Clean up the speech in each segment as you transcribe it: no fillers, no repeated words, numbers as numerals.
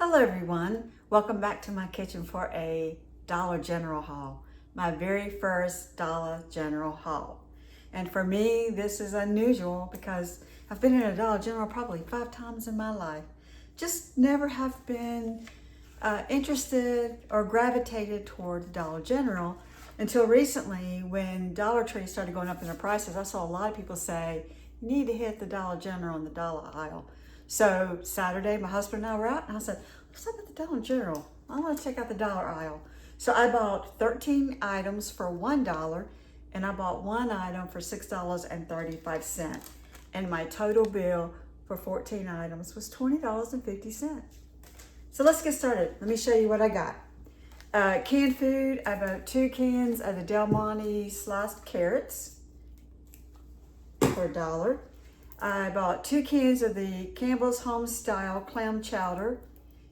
Hello everyone, welcome back to my kitchen for a Dollar General haul. My very first Dollar General haul. And for me, this is unusual because I've been in a Dollar General probably 5 times in my life. Just never have been interested or gravitated toward the Dollar General until recently when Dollar Tree started going up in their prices. I saw a lot of people say, you need to hit the Dollar General in the dollar aisle. So Saturday, my husband and I were out and I said, let's look at the Dollar General. I want to check out the dollar aisle. So I bought 13 items for $1 and I bought one item for $6.35. And my total bill for 14 items was $20.50. So let's get started. Let me show you what I got. Canned food, I bought 2 cans of the Del Monte sliced carrots for $1. I bought 2 cans of the Campbell's Home Style Clam Chowder,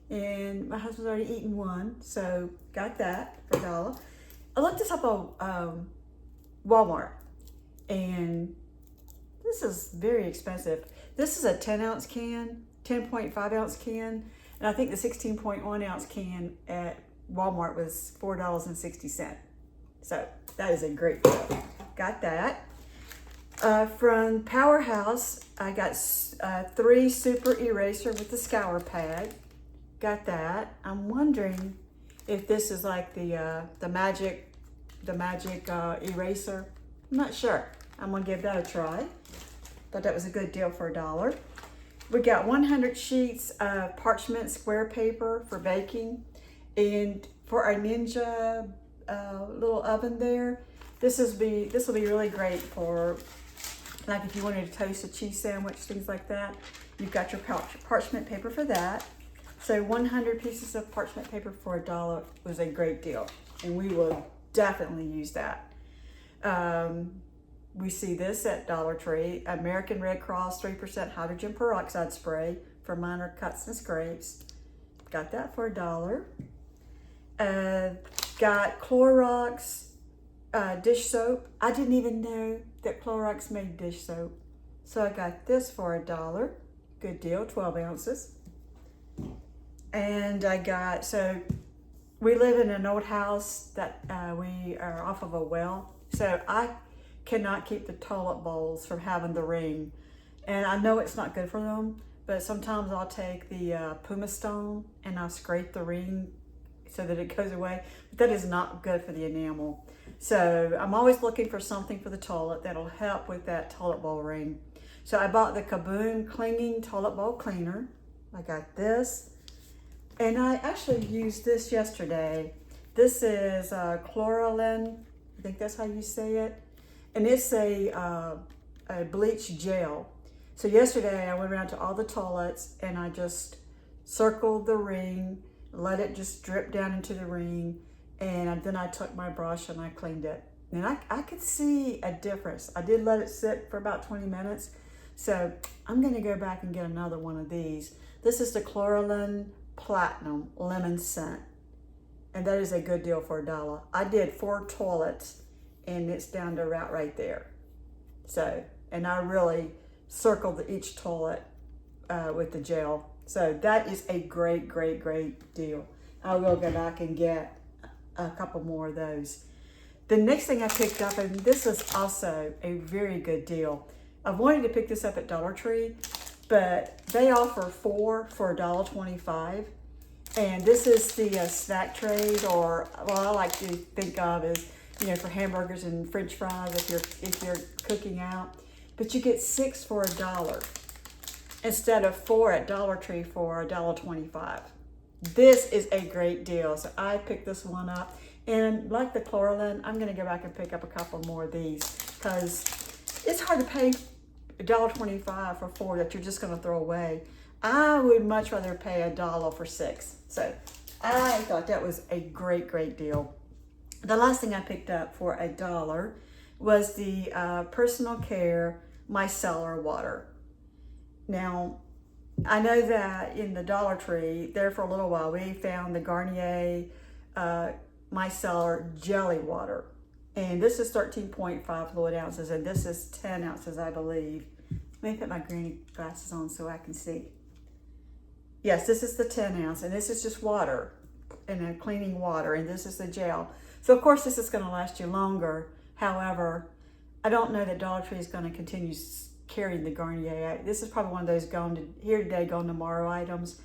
and my husband's already eaten one, so got that for $1. I looked this up on Walmart, and this is very expensive. This is a 10-ounce can, 10.5-ounce can, and I think the 16.1-ounce can at Walmart was $4.60. So that is a great deal. Got that. From Powerhouse, I got 3 super eraser with the scour pad. Got that. I'm wondering if this is like the magic eraser. I'm not sure. I'm gonna give that a try. Thought that was a good deal for $1. We got 100 sheets of parchment square paper for baking, and for our Ninja little oven there, this will be really great for, like, if you wanted to toast a cheese sandwich, things like that. You've got your parchment paper for that. So 100 pieces of parchment paper for $1 was a great deal, and we will definitely use that. We see this at Dollar Tree, American Red Cross 3% hydrogen peroxide spray for minor cuts and scrapes. Got that for $1. Got Clorox dish soap. I didn't even know that Clorox made dish soap. So I got this for $1. Good deal, 12 ounces. And I got, so we live in an old house that we are off of a well. So I cannot keep the toilet bowls from having the ring. And I know it's not good for them, but sometimes I'll take the Puma Stone and I'll scrape the ring so that it goes away. But that is not good for the enamel. So I'm always looking for something for the toilet that'll help with that toilet bowl ring. So I bought the Kaboom Clinging Toilet Bowl Cleaner. I got this. And I actually used this yesterday. This is Chloralin, I think that's how you say it. And it's a bleach gel. So yesterday I went around to all the toilets and I just circled the ring, let it just drip down into the ring, and then I took my brush and I cleaned it. And I could see a difference. I did let it sit for about 20 minutes. So I'm gonna go back and get another one of these. This is the Chloralin Platinum Lemon Scent. And that is a good deal for $1. I did 4 toilets and it's down to right there. So, and I really circled each toilet with the gel. So that is a great, great, great deal. I will go back and get a couple more of those. The next thing I picked up, and this is also a very good deal. I wanted to pick this up at Dollar Tree, but they offer 4 for $1.25. And this is the snack trade, or what I like to think of as, you know, for hamburgers and French fries if you're cooking out. But you get 6 for $1 instead of 4 at Dollar Tree for $1.25. This is a great deal. So I picked this one up, and like the Chloralin, I'm gonna go back and pick up a couple more of these because it's hard to pay $1.25 for 4 that you're just gonna throw away. I would much rather pay $1 for 6. So I thought that was a great, great deal. The last thing I picked up for $1 was the Personal Care Micellar Water. Now, I know that in the Dollar Tree, there for a little while, we found the Garnier Micellar Jelly Water. And this is 13.5 fluid ounces, and this is 10 ounces, I believe. Let me put my granny glasses on so I can see. Yes, this is the 10 ounce, and this is just water and a cleaning water, and this is the gel. So of course this is going to last you longer. However, I don't know that Dollar Tree is going to continue carrying the Garnier. This is probably one of those here today, gone tomorrow items.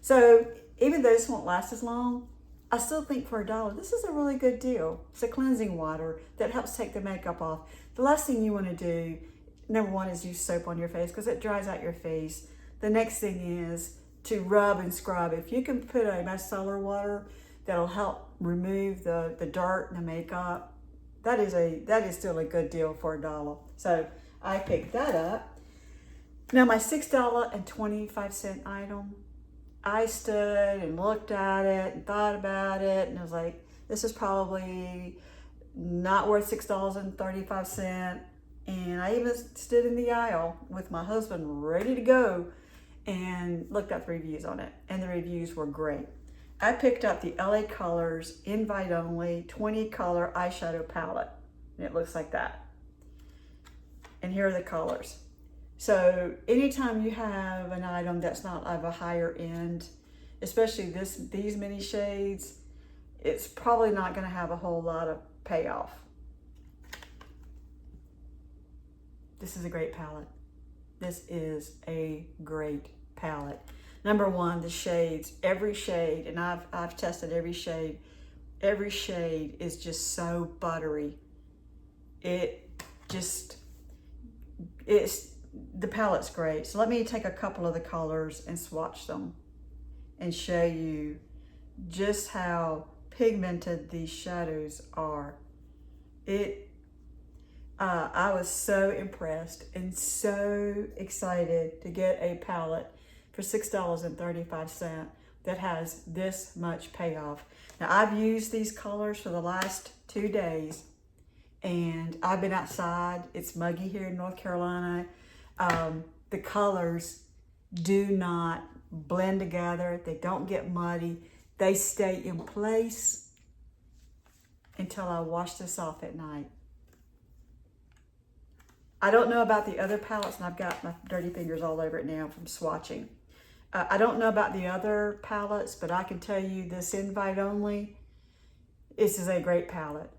So even though this won't last as long, I still think for $1, this is a really good deal. It's a cleansing water that helps take the makeup off. The last thing you want to do, number one, is use soap on your face because it dries out your face. The next thing is to rub and scrub. If you can put a micellar water that'll help remove the dirt and the makeup, that is still a good deal for $1. So I picked that up. Now my $6.25 item, I stood and looked at it and thought about it, and I was like, this is probably not worth $6.35. And I even stood in the aisle with my husband ready to go and looked up the reviews on it, and the reviews were great. I picked up the LA Colors Invite Only 20 color eyeshadow palette, and it looks like that. And here are the colors. So anytime you have an item that's not of a higher end, especially these many shades, it's probably not going to have a whole lot of payoff. This is a great palette. This is a great palette. Number one, the shades, every shade, and I've tested every shade. Every shade is just so buttery. The palette's great. So let me take a couple of the colors and swatch them and show you just how pigmented these shadows are. I was so impressed and so excited to get a palette for $6.35 that has this much payoff. Now I've used these colors for the last 2 days, and I've been outside. It's muggy here in North Carolina. The colors do not blend together. They don't get muddy. They stay in place until I wash this off at night. I don't know about the other palettes, and I've got my dirty fingers all over it now from swatching. I don't know about the other palettes, but I can tell you this Invite Only, this is a great palette.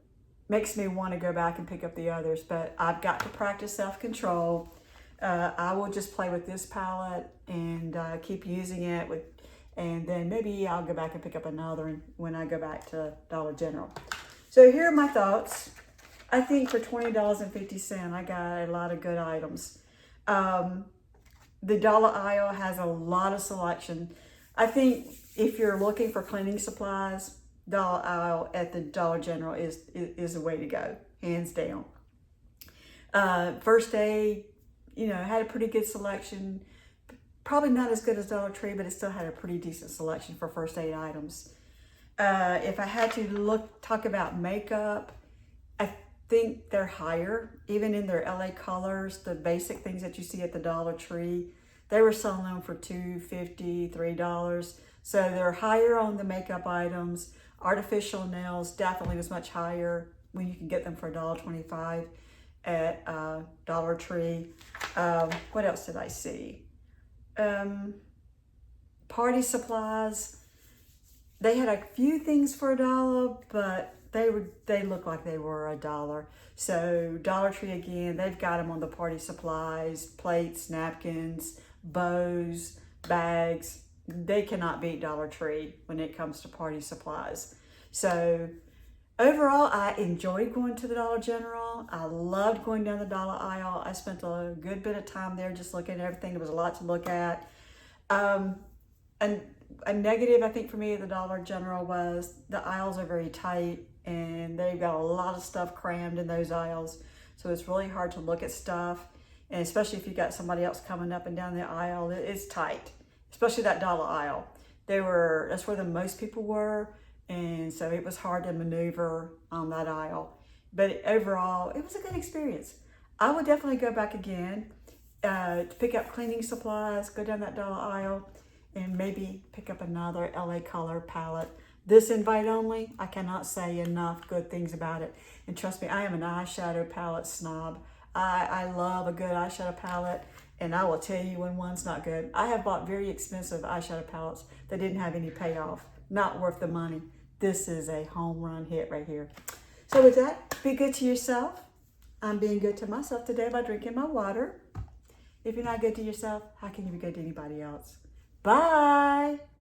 Makes me want to go back and pick up the others, but I've got to practice self-control. I will just play with this palette and keep using it, and then maybe I'll go back and pick up another when I go back to Dollar General. So here are my thoughts. I think for $20.50, I got a lot of good items. The dollar aisle has a lot of selection. I think if you're looking for cleaning supplies, dollar aisle at the Dollar General is the way to go, hands down. First aid, had a pretty good selection. Probably not as good as Dollar Tree, but it still had a pretty decent selection for first aid items. If I had to talk about makeup, I think they're higher, even in their LA Colors, the basic things that you see at the Dollar Tree. They were selling them for $2.50, $3. So they're higher on the makeup items. Artificial nails definitely was much higher when you can get them for $1.25 at Dollar Tree. What else did I see? Party supplies. They had a few things for $1, but they look like they were $1. So Dollar Tree, again, they've got them on the party supplies, plates, napkins, bows, bags. They cannot beat Dollar Tree when it comes to party supplies. So overall, I enjoyed going to the Dollar General. I loved going down the dollar aisle. I spent a good bit of time there just looking at everything. There was a lot to look at. And a negative, I think, for me at the Dollar General was the aisles are very tight, and they've got a lot of stuff crammed in those aisles. So it's really hard to look at stuff. And especially if you got somebody else coming up and down the aisle, it's tight, especially that dollar aisle. That's where the most people were. And so it was hard to maneuver on that aisle. But overall, it was a good experience. I would definitely go back again to pick up cleaning supplies, go down that dollar aisle, and maybe pick up another LA Color palette. This Invite Only, I cannot say enough good things about it. And trust me, I am an eyeshadow palette snob. I love a good eyeshadow palette, And I will tell you when one's not good. I have bought very expensive eyeshadow palettes that didn't have any payoff. Not worth the money. This is a home run hit right here. So with that, be good to yourself. I'm being good to myself today by drinking my water. If you're not good to yourself, how can you be good to anybody else? Bye.